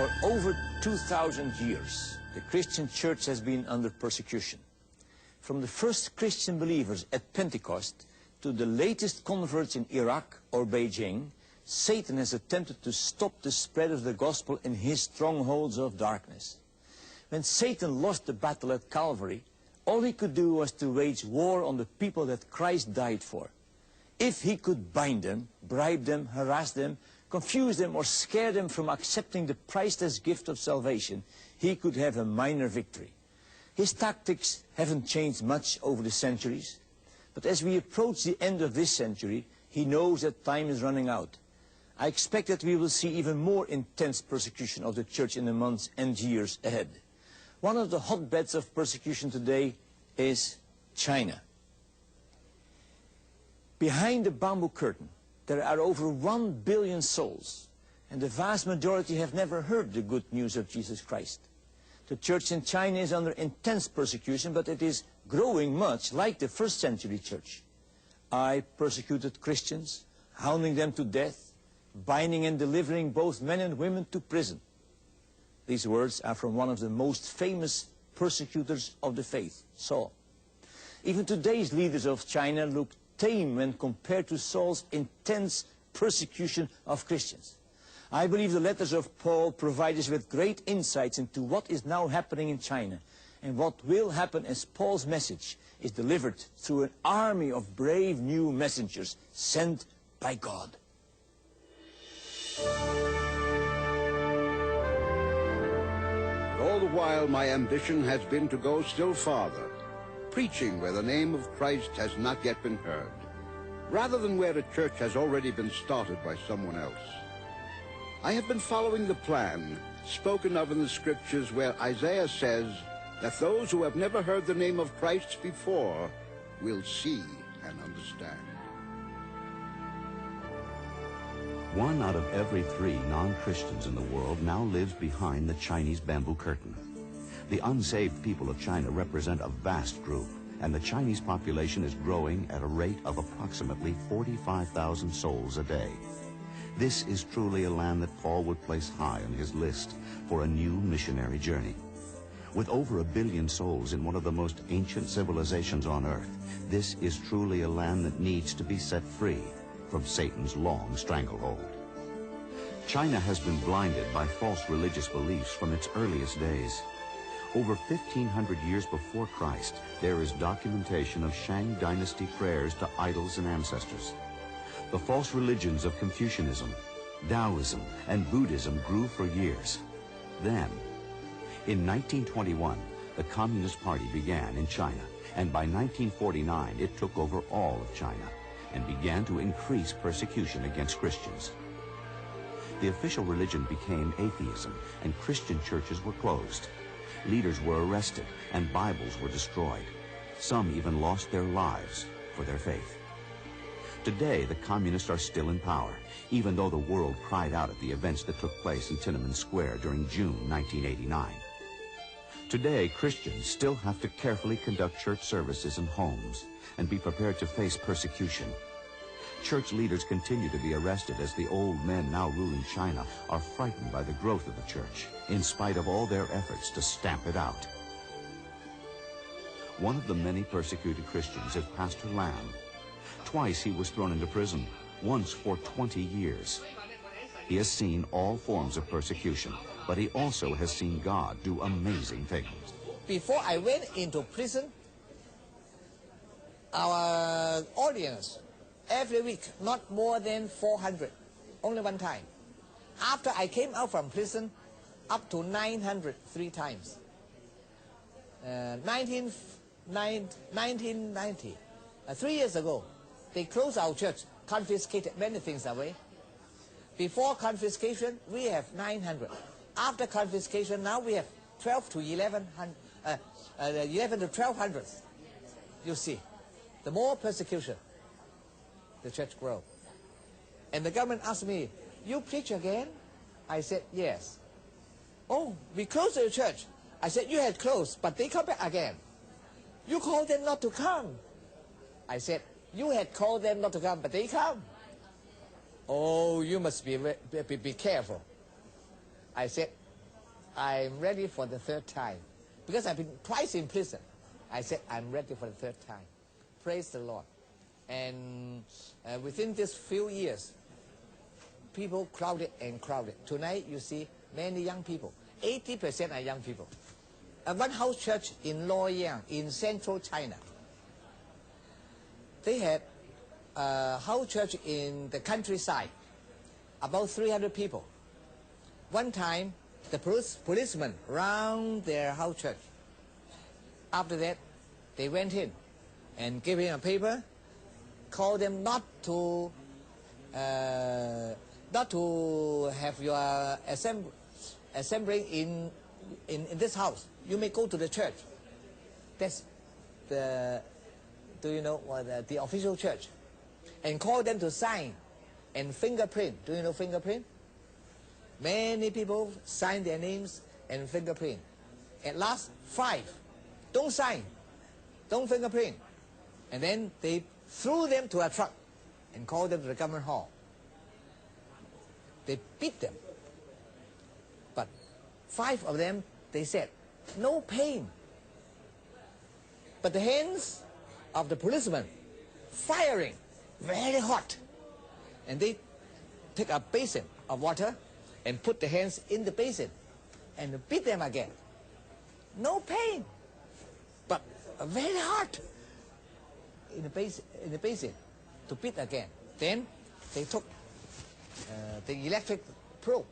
For over 2,000 years, the Christian church has been under persecution. From the first Christian believers at Pentecost to the latest converts in Iraq or Beijing, Satan has attempted to stop the spread of the gospel in his strongholds of darkness. When Satan lost the battle at Calvary, all he could do was to wage war on the people that Christ died for. If he could bind them, bribe them, harass them, confuse them, or scare them from accepting the priceless gift of salvation, he could have a minor victory. His tactics haven't changed much over the centuries, but as we approach the end of this century, he knows that time is running out. I expect that we will see even more intense persecution of the church in the months and years ahead. One of the hotbeds of persecution today is China. Behind the bamboo curtain, there are over 1 billion souls, and the vast majority have never heard the good news of Jesus Christ. The church in China is under intense persecution, but it is growing much like the first century church. I persecuted Christians, hounding them to death, binding and delivering both men and women to prison. These words are from one of the most famous persecutors of the faith, Saul. Even today's leaders of China look tame when compared to Saul's intense persecution of Christians. I believe the letters of Paul provide us with great insights into what is now happening in China and what will happen as Paul's message is delivered through an army of brave new messengers sent by God. All the while my ambition has been to go still farther, preaching where the name of Christ has not yet been heard, rather than where a church has already been started by someone else. I have been following the plan spoken of in the scriptures where Isaiah says that those who have never heard the name of Christ before will see and understand. 1 out of every 3 non-Christians in the world now lives behind the Chinese bamboo curtain. The unsaved people of China represent a vast group, and the Chinese population is growing at a rate of approximately 45,000 souls a day. This is truly a land that Paul would place high on his list for a new missionary journey. With over 1 billion souls in one of the most ancient civilizations on earth, this is truly a land that needs to be set free from Satan's long stranglehold. China has been blinded by false religious beliefs from its earliest days. Over 1,500 years before Christ, there is documentation of Shang dynasty prayers to idols and ancestors. The false religions of Confucianism, Taoism, and Buddhism grew for years. Then, in 1921, the Communist Party began in China, and by 1949 it took over all of China and began to increase persecution against Christians. The official religion became atheism, and Christian churches were closed. Leaders were arrested, and Bibles were destroyed. Some even lost their lives for their faith. Today, the communists are still in power, even though the world cried out at the events that took place in Tiananmen Square during June 1989. Today, Christians still have to carefully conduct church services in homes and be prepared to face persecution. Church leaders continue to be arrested as the old men now ruling China are frightened by the growth of the church, in spite of all their efforts to stamp it out. One of the many persecuted Christians is Pastor Lam. Twice he was thrown into prison, once for 20 years. He has seen all forms of persecution, but he also has seen God do amazing things. Before I went into prison, our audience, every week, not more than 400, only one time. After I came out from prison, up to 900 3 times. 1990, 3 years ago, they closed our church, confiscated many things away. Before confiscation, we have 900. After confiscation, now we have 11 to 1200. You see, the more persecution, the church grows. And the government asked me, "You preach again?" I said, "Yes." "Oh, we closed the church." I said, "You had closed, but they come back again." "You called them not to come." I said, "You had called them not to come, but they come." "Oh, you must be careful." I said, I'm ready for the third time. Because I've been twice in prison. I said, I'm ready for the third time. Praise the Lord. And within these few years, people crowded and crowded. Tonight, you see many young people. 80% are young people. One house church in Loyang, in central China. They had a house church in the countryside, about 300 people. One time, the policemen round their house church. After that, they went in and gave him a paper, called them not to have your assembling in this house. You may go to the church. That's the, do you know what, the official church. And call them to sign and fingerprint. Do you know fingerprint? Many people sign their names and fingerprint. At last, 5. Don't sign. Don't fingerprint. And then they threw them to a truck and called them to the government hall. They beat them. But 5 of them, they said, no pain. But the hands of the policemen firing, very hot. And they take a basin of water and put the hands in the basin and beat them again. No pain, but very hot in the basin to beat again. Then they took the electric probe